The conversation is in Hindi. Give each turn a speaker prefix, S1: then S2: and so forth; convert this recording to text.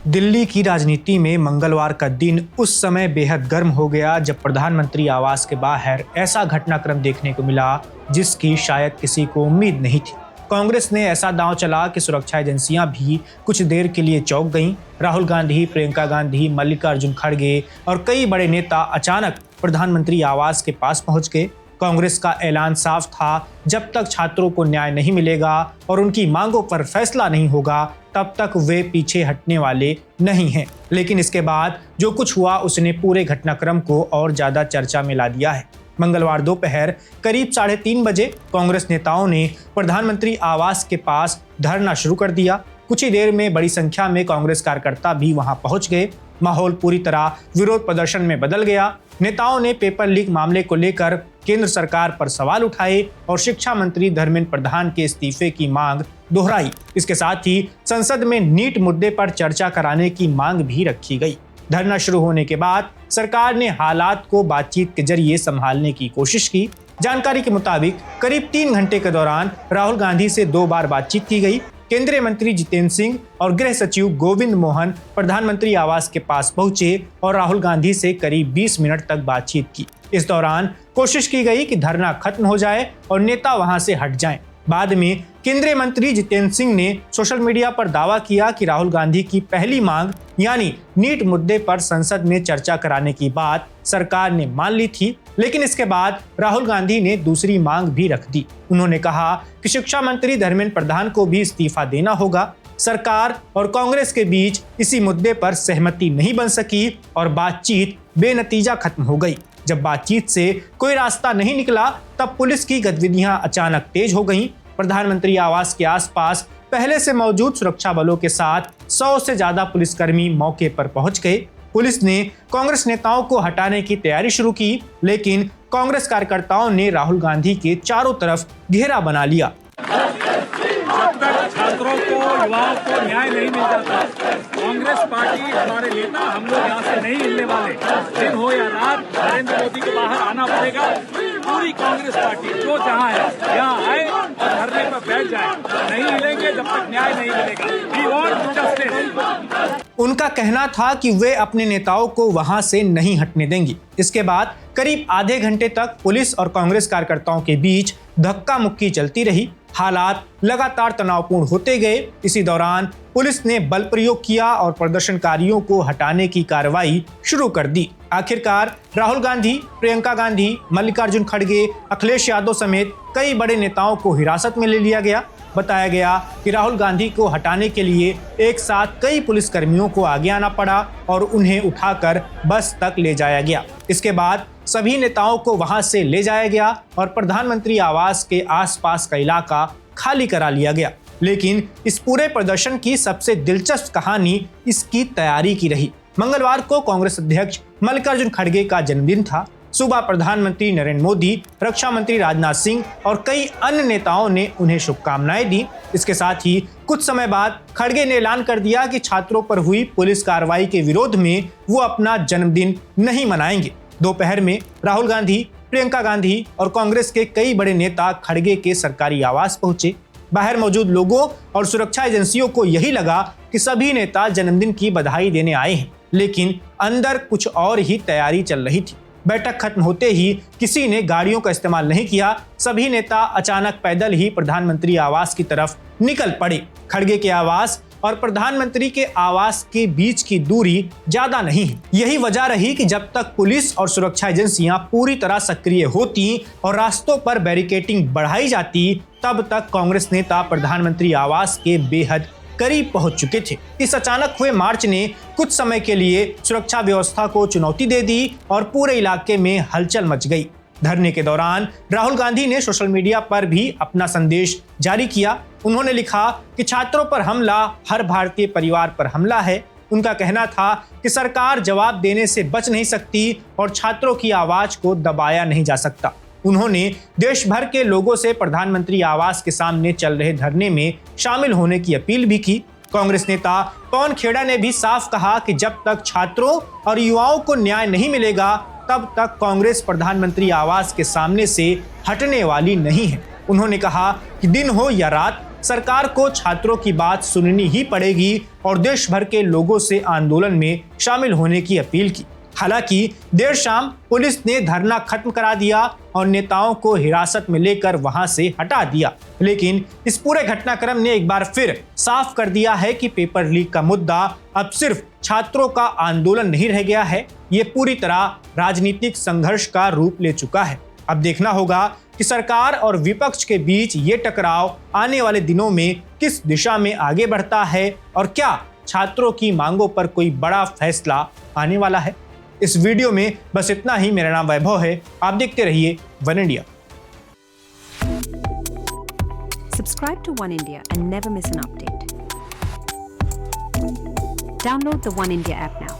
S1: दिल्ली की राजनीति में मंगलवार का दिन उस समय बेहद गर्म हो गया जब प्रधानमंत्री आवास के बाहर ऐसा घटनाक्रम देखने को मिला जिसकी शायद किसी को उम्मीद नहीं थी। कांग्रेस ने ऐसा दांव चला कि सुरक्षा एजेंसियां भी कुछ देर के लिए चौंक गईं। राहुल गांधी, प्रियंका गांधी, मल्लिकार्जुन खड़गे और कई बड़े नेता अचानक प्रधानमंत्री आवास के पास पहुंच गए। कांग्रेस का ऐलान साफ था, जब तक छात्रों को न्याय नहीं मिलेगा और उनकी मांगों पर फैसला नहीं होगा तब तक वे पीछे हटने वाले नहीं हैं। लेकिन इसके बाद जो कुछ हुआ उसने पूरे घटनाक्रम को और ज्यादा चर्चा में ला दिया है। मंगलवार दोपहर करीब 3:30 बजे कांग्रेस नेताओं ने प्रधानमंत्री आवास के पास धरना शुरू कर दिया। कुछ ही देर में बड़ी संख्या में कांग्रेस कार्यकर्ता भी वहां पहुंच गए। माहौल पूरी तरह विरोध प्रदर्शन में बदल गया। नेताओं ने पेपर लीक मामले को लेकर केंद्र सरकार पर सवाल उठाए और शिक्षा मंत्री धर्मेंद्र प्रधान के इस्तीफे की मांग दोहराई। इसके साथ ही संसद में नीट मुद्दे पर चर्चा कराने की मांग भी रखी गई। धरना शुरू होने के बाद सरकार ने हालात को बातचीत के जरिए संभालने की कोशिश की। जानकारी के मुताबिक करीब 3 घंटे के दौरान राहुल गांधी से 2 बार बातचीत की गई। केंद्रीय मंत्री जितेंद्र सिंह और गृह सचिव गोविंद मोहन प्रधानमंत्री आवास के पास पहुंचे और राहुल गांधी से करीब 20 मिनट तक बातचीत की। इस दौरान कोशिश की गई कि धरना खत्म हो जाए और नेता वहां से हट जाएं। बाद में केंद्रीय मंत्री जितेंद्र सिंह ने सोशल मीडिया पर दावा किया कि राहुल गांधी की पहली मांग यानी नीट मुद्दे पर संसद में चर्चा कराने की बात सरकार ने मान ली थी। लेकिन इसके बाद राहुल गांधी ने दूसरी मांग भी रख दी। उन्होंने कहा कि शिक्षा मंत्री धर्मेंद्र प्रधान को भी इस्तीफा देना होगा। सरकार और कांग्रेस के बीच इसी मुद्दे पर सहमति नहीं बन सकी और बातचीत बेनतीजा खत्म हो गई। जब बातचीत से कोई रास्ता नहीं निकला तब पुलिस की गतिविधियां अचानक तेज हो गईं। प्रधानमंत्री आवास के आसपास पहले से मौजूद सुरक्षा बलों के साथ 100 से ज्यादा पुलिसकर्मी मौके पर पहुंच गए। पुलिस ने कांग्रेस नेताओं को हटाने की तैयारी शुरू की, लेकिन कांग्रेस कार्यकर्ताओं ने राहुल गांधी के चारों तरफ घेरा बना लिया।
S2: जब तक छात्रों को, युवाओं को न्याय नहीं मिल जाता, कांग्रेस पार्टी, हमारे नेता, हम लोग यहाँ से नहीं हिलने वाले। दिन हो या रात, नरेंद्र मोदी को बाहर आना पड़ेगा। पूरी कांग्रेस पार्टी जो जहाँ है यहाँ आए और धरने पर बैठ जाए। नहीं हिलेंगे जब तक न्याय नहीं मिलेगा। We want justice।
S1: उनका कहना था कि वे अपने नेताओं को वहां से नहीं हटने देंगे। इसके बाद करीब आधे घंटे तक पुलिस और कांग्रेस कार्यकर्ताओं के बीच धक्का मुक्की चलती रही। हालात लगातार तनावपूर्ण होते गए। इसी दौरान पुलिस ने बल प्रयोग किया और प्रदर्शनकारियों को हटाने की कार्रवाई शुरू कर दी। आखिरकार राहुल गांधी, प्रियंका गांधी, मल्लिकार्जुन खड़गे, अखिलेश यादव समेत कई बड़े नेताओं को हिरासत में ले लिया गया। बताया गया कि राहुल गांधी को हटाने के लिए एक साथ कई पुलिसकर्मियों को आगे आना पड़ा और उन्हें उठाकर बस तक ले जाया गया। इसके बाद सभी नेताओं को वहां से ले जाया गया और प्रधानमंत्री आवास के आसपास का इलाका खाली करा लिया गया। लेकिन इस पूरे प्रदर्शन की सबसे दिलचस्प कहानी इसकी तैयारी की रही। मंगलवार को कांग्रेस अध्यक्ष मल्लिकार्जुन खड़गे का जन्मदिन था। सुबह प्रधानमंत्री नरेंद्र मोदी, रक्षा मंत्री राजनाथ सिंह और कई अन्य नेताओं ने उन्हें शुभकामनाएं दी। इसके साथ ही कुछ समय बाद खड़गे ने ऐलान कर दिया कि छात्रों पर हुई पुलिस कार्रवाई के विरोध में वो अपना जन्मदिन नहीं मनाएंगे। दोपहर में राहुल गांधी, प्रियंका गांधी और कांग्रेस के कई बड़े नेता खड़गे के सरकारी आवास पहुंचे। बाहर मौजूद लोगों और सुरक्षा एजेंसियों को यही लगा कि सभी नेता जन्मदिन की बधाई देने आए हैं, लेकिन अंदर कुछ और ही तैयारी चल रही थी। बैठक खत्म होते ही किसी ने गाड़ियों का इस्तेमाल नहीं किया। सभी नेता अचानक पैदल ही प्रधानमंत्री आवास की तरफ निकल पड़े। खड़गे के आवास और प्रधानमंत्री के आवास के बीच की दूरी ज्यादा नहीं है। यही वजह रही कि जब तक पुलिस और सुरक्षा एजेंसियां पूरी तरह सक्रिय होती और रास्तों पर बैरिकेडिंग बढ़ाई जाती, तब तक कांग्रेस नेता प्रधानमंत्री आवास के बेहद करीब पहुंच चुके थे। इस अचानक हुए मार्च ने कुछ समय के लिए सुरक्षा व्यवस्था को चुनौती दे दी और पूरे इलाके में हलचल मच गई। धरने के दौरान राहुल गांधी ने सोशल मीडिया पर भी अपना संदेश जारी किया। उन्होंने लिखा कि छात्रों पर हमला हर भारतीय परिवार पर हमला है। उनका कहना था कि सरकार जवाब देने से बच नहीं सकती और छात्रों की आवाज को दबाया नहीं जा सकता। उन्होंने देश भर के लोगों से प्रधानमंत्री आवास के सामने चल रहे धरने में शामिल होने की अपील भी की। कांग्रेस नेता पवन खेड़ा ने भी साफ कहा कि जब तक छात्रों और युवाओं को न्याय नहीं मिलेगा तब तक कांग्रेस प्रधानमंत्री आवास के सामने से हटने वाली नहीं है। उन्होंने कहा कि दिन हो या रात, सरकार को छात्रों की बात सुननी ही पड़ेगी और देश भर के लोगों से आंदोलन में शामिल होने की अपील की। हालांकि देर शाम पुलिस ने धरना खत्म करा दिया और नेताओं को हिरासत में लेकर वहां से हटा दिया, लेकिन इस पूरे घटनाक्रम ने एक बार फिर साफ कर दिया है कि पेपर लीक का मुद्दा अब सिर्फ छात्रों का आंदोलन नहीं रह गया है, ये पूरी तरह राजनीतिक संघर्ष का रूप ले चुका है। अब देखना होगा कि सरकार और विपक्ष के बीच ये टकराव आने वाले दिनों में किस दिशा में आगे बढ़ता है और क्या छात्रों की मांगों पर कोई बड़ा फैसला आने वाला है। इस वीडियो में बस इतना ही। मेरा नाम वैभव है, आप देखते रहिए one India.
S3: Subscribe to One India and never miss an update. Download the One India app now.